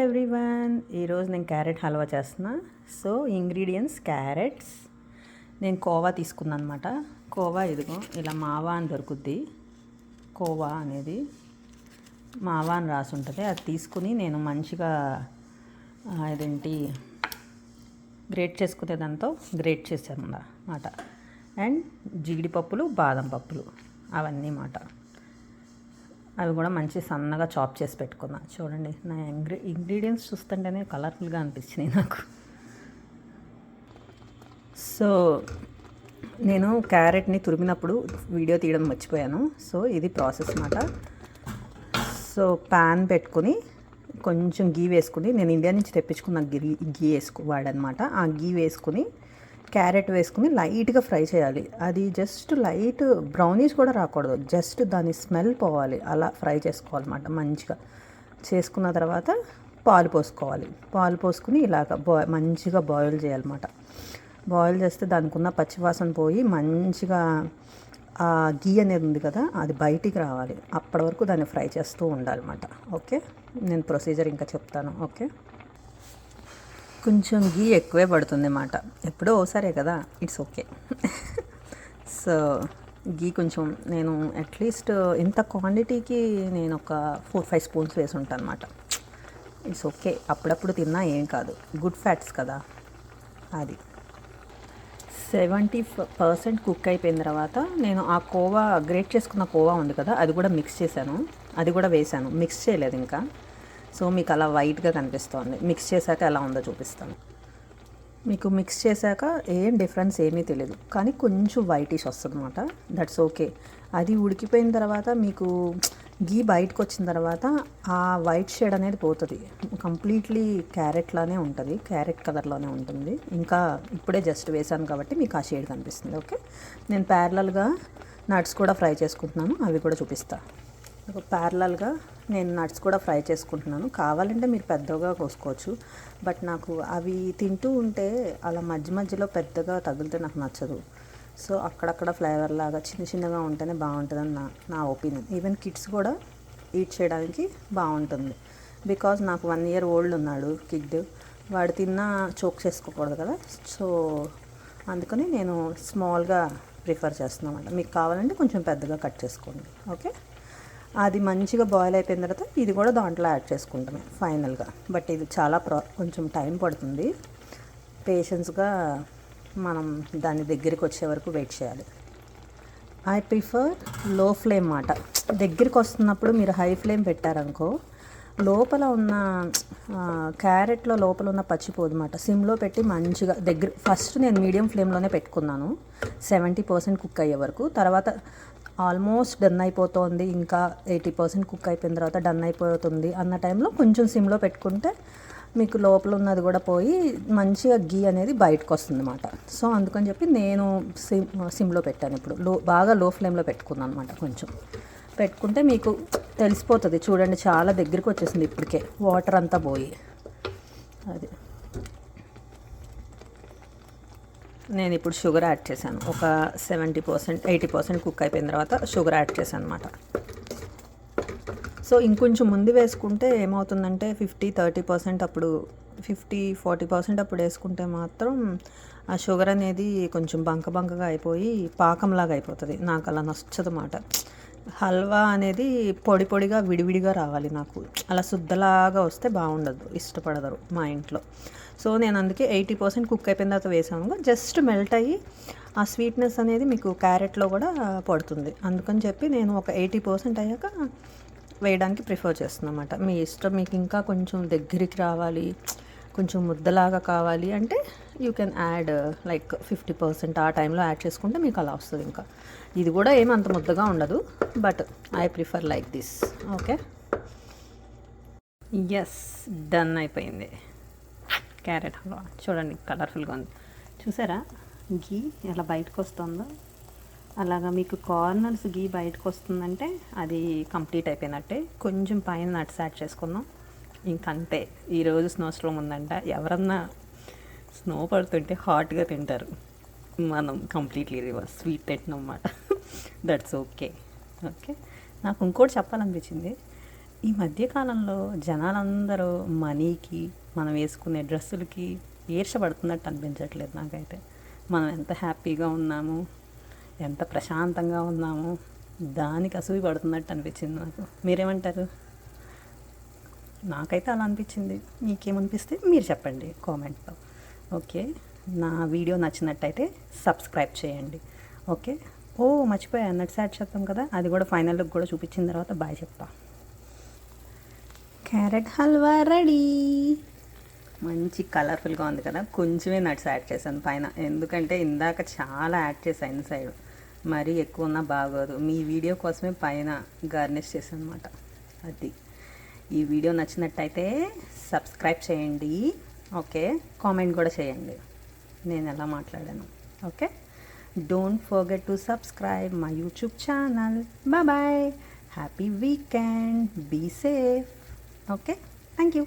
Everyone, ఈరోజు నేను carrot halwa చేస్తున్నా. సో ఇంగ్రీడియంట్స్ క్యారెట్స్, నేను కోవా తీసుకున్నాను అనమాట. కోవా ఇదిగో ఇలా మావా అని దొరుకుద్ది. కోవా అనేది మావా అని రాసి ఉంటుంది. అది తీసుకుని నేను మంచిగా ఇదేంటి గ్రేట్ చేసుకునే దాంతో గ్రేట్ చేశాను అన్నమాట. అండ్ జీడిపప్పులు, బాదం పప్పులు అవన్నీ మాట, అవి కూడా మంచి సన్నగా చాప్ చేసి పెట్టుకున్నా. చూడండి, నా ఇంగ్రీడియంట్స్ చూస్తుంటేనే కలర్ఫుల్గా అనిపించినాయి నాకు. సో నేను క్యారెట్ని తురిమినప్పుడు వీడియో తీయడం మర్చిపోయాను. సో ఇది ప్రాసెస్ అన్నమాట. సో ప్యాన్ పెట్టుకుని కొంచెం గీ వేసుకుని, నేను ఇండియా నుంచి తెప్పించుకున్న గీ వాడనమాట. ఆ గీ వేసుకుని క్యారెట్ వేసుకుని లైట్గా ఫ్రై చేయాలి. అది జస్ట్ లైట్ బ్రౌనీస్ కూడా రాకూడదు, జస్ట్ దాని స్మెల్ పోవాలి, అలా ఫ్రై చేసుకోవాలన్నమాట. మంచిగా చేసుకున్న తర్వాత పాలు పోసుకోవాలి. పాలు పోసుకుని ఇలాగ మంచిగా బాయిల్ చేయాలన్నమాట. బాయిల్ చేస్తే దానికి ఉన్న పచ్చివాసన పోయి మంచిగా ఆ గీ అనేది ఉంది కదా, అది బయటికి రావాలి. అప్పటి వరకు దాన్ని ఫ్రై చేస్తూ ఉండాలన్నమాట. ఓకే, నేను ప్రొసీజర్ ఇంకా చెప్తాను. ఓకే, కొంచెం గీ ఎక్కువే పడుతుంది అన్నమాట. ఎప్పుడో ఒకసారే కదా, ఇట్స్ ఓకే. సో గీ కొంచెం నేను అట్లీస్ట్ ఇంత క్వాంటిటీకి నేను ఒక 4-5 స్పూన్స్ వేసి ఉంటాను అనమాట. ఇట్స్ ఓకే, అప్పుడప్పుడు తిన్నా ఏం కాదు, గుడ్ ఫ్యాట్స్ కదా. అది 70% కుక్ అయిపోయిన తర్వాత నేను ఆ కోవా, గ్రేట్ చేసుకున్న కోవా ఉంది కదా, అది కూడా మిక్స్ చేశాను. అది కూడా వేశాను, మిక్స్ చేయలేదు ఇంకా. సో మీకు అలా వైట్గా కనిపిస్తుంది. మిక్స్ చేశాక ఎలా ఉందో చూపిస్తాను. మీకు మిక్స్ చేశాక ఏం డిఫరెన్స్ ఏమీ తెలియదు, కానీ కొంచెం వైటిష్ వస్తుంది అనమాట. That's okay. అది ఉడికిపోయిన తర్వాత మీకు గీ బయటకు వచ్చిన తర్వాత ఆ వైట్ షేడ్ అనేది పోతుంది. కంప్లీట్లీ క్యారెట్లానే ఉంటుంది, క్యారెట్ కలర్లోనే ఉంటుంది. ఇంకా ఇప్పుడే జస్ట్ వేసాను కాబట్టి మీకు ఆ షేడ్ కనిపిస్తుంది. ఓకే, నేను ప్యారలల్గా నట్స్ కూడా ఫ్రై చేసుకుంటున్నాను, అవి కూడా చూపిస్తాను. ప్యారలల్గా నేను నట్స్ కూడా ఫ్రై చేసుకుంటున్నాను. కావాలంటే మీరు పెద్దగా కోసుకోవచ్చు, బట్ నాకు అవి తింటూ ఉంటే అలా మధ్య మధ్యలో పెద్దగా తగిలితే నాకు నచ్చదు. సో అక్కడక్కడ ఫ్లేవర్ లాగా చిన్న చిన్నగా ఉంటేనే బాగుంటుందని నా ఒపీనియన్. ఈవెన్ కిడ్స్ కూడా ఈట్ చేయడానికి బాగుంటుంది. బికాజ్ నాకు 1 year ఓల్డ్ ఉన్నాడు కిడ్, వాడు తిన్నా చోక్ చేసుకోకూడదు కదా. సో అందుకని నేను స్మాల్గా ప్రిఫర్ చేస్తున్నాను అన్నమాట. మీకు కావాలంటే కొంచెం పెద్దగా కట్ చేసుకోండి. ఓకే, అది మంచిగా బాయిల్ అయిపోయిన తర్వాత ఇది కూడా దాంట్లో యాడ్ చేసుకుంటామే ఫైనల్గా. బట్ ఇది చాలా కొంచెం టైం పడుతుంది. పేషెన్స్గా మనం దాని దగ్గరికి వచ్చే వరకు వెయిట్ చేయాలి. ఐ ప్రిఫర్ లో ఫ్లేమ్ మాట. దగ్గరికి వస్తున్నప్పుడు మీరు హై ఫ్లేమ్ పెట్టారనుకో, లోపల ఉన్న క్యారెట్లో లోపల ఉన్న పచ్చిపోదు మాట. సిమ్లో పెట్టి మంచిగా ఫస్ట్ నేను మీడియం ఫ్లేమ్లోనే పెట్టుకున్నాను 70% కుక్ అయ్యే వరకు. తర్వాత ఆల్మోస్ట్ డన్ అయిపోతుంది, ఇంకా 80% కుక్ అయిపోయిన తర్వాత డన్ అయిపోతుంది అన్న టైంలో కొంచెం సిమ్లో పెట్టుకుంటే మీకు లోపల ఉన్నది కూడా పోయి మంచిగా గీ అనేది బయటకు వస్తుంది అన్నమాట. సో అందుకని చెప్పి నేను సిమ్లో పెట్టాను. ఇప్పుడు బాగా లో ఫ్లేమ్లో పెట్టుకున్నాను అనమాట. కొంచెం పెట్టుకుంటే మీకు తెలిసిపోతుంది. చూడండి, చాలా దగ్గరికి వచ్చేసింది ఇప్పటికే, వాటర్ అంతా పోయి. అది నేను ఇప్పుడు షుగర్ యాడ్ చేశాను. ఒక 70%, 80% కుక్ అయిపోయిన తర్వాత షుగర్ యాడ్ చేశాను అనమాట. సో ఇంకొంచెం ముందు వేసుకుంటే ఏమవుతుందంటే 50-30% అప్పుడు 50-40% అప్పుడు వేసుకుంటే మాత్రం ఆ షుగర్ అనేది కొంచెం బంకగా అయిపోయి పాకంలాగా అయిపోతుంది. నాకు అలా నచ్చదు అన్నమాట. హల్వా అనేది పొడిగా విడివిడిగా రావాలి నాకు. అలా శుద్ధలాగా వస్తే బాగుండదు, ఇష్టపడతారు మా ఇంట్లో. సో నేను అందుకే 80% కుక్ అయిపోయిన తర్వాత వేసాను. జస్ట్ మెల్ట్ అయ్యి ఆ స్వీట్నెస్ అనేది మీకు క్యారెట్లో కూడా పడుతుంది. అందుకని చెప్పి నేను ఒక 80% అయ్యాక వేయడానికి ప్రిఫర్ చేస్తున్నాను అన్నమాట. మీ ఇష్టం. మీకు ఇంకా కొంచెం దగ్గరికి రావాలి, కొంచెం ముద్దలాగా కావాలి అంటే యూ కెన్ యాడ్ లైక్ 50%. ఆ టైంలో యాడ్ చేసుకుంటే మీకు అలా వస్తుంది. ఇంకా ఇది కూడా ఏమంత ముద్దగా ఉండదు, but I prefer like this. Okay, yes, done అయిపోయింది క్యారెట్ హల్వా. చూడండి, కలర్ఫుల్గా ఉంది. చూసారా గీ ఎలా బయటకు వస్తుందో? అలాగా మీకు కార్నర్స్ గీ బయటకు వస్తుందంటే అది కంప్లీట్ అయిపోయినట్టే. కొంచెం పైన నట్స్ యాడ్ చేసుకుందాం, ఇంకంతే. ఈరోజు స్నో స్ట్రోమ్ ఉందంట. ఎవరన్నా స్నో పడుతుంటే హాట్గా తింటారు, మనం కంప్లీట్లీ రివర్స్ స్వీట్ తింటున్నమాట. That's okay. ఓకే, నాకు ఇంకోటి చెప్పాలనిపించింది. ఈ మధ్య కాలంలో జనాలందరూ మనీకి, మనం వేసుకునే డ్రెస్సులకి ఈర్షపడుతున్నట్టు అనిపించట్లేదు నాకైతే. మనం ఎంత హ్యాపీగా ఉన్నాము, ఎంత ప్రశాంతంగా ఉన్నాము, దానికి అసూయ పడుతున్నట్టు అనిపించింది నాకు. మీరేమంటారు? నాకైతే అలా అనిపించింది. మీకేమనిపిస్తే మీరు చెప్పండి కామెంట్లో. ఓకే, నా వీడియో నచ్చినట్టయితే సబ్స్క్రైబ్ చేయండి. ఓకే, మర్చిపోయా, నట్స్ యాడ్ చేద్దాం కదా, అది కూడా ఫైనల్ లుక్ కూడా చూపించిన తర్వాత బాయ్ చెప్తా. Carrot halwa ready. మంచి కలర్ఫుల్గా ఉంది కదా. కొంచెమే నట్స్ యాడ్ చేశాను పైన, ఎందుకంటే ఇందాక చాలా యాడ్ చేశాను ఇన్సైడ్, మరీ ఎక్కువ ఉన్నా బాగోదు. మీ వీడియో కోసమే పైన గార్నిష్ చేశాను అనమాట. అది ఈ వీడియో నచ్చినట్టయితే సబ్స్క్రైబ్ చేయండి. ఓకే, కామెంట్ కూడా చేయండి నేను ఎలా మాట్లాడాను. Okay, don't forget to subscribe my YouTube channel. Bye bye, happy weekend, be safe. Okay, thank you.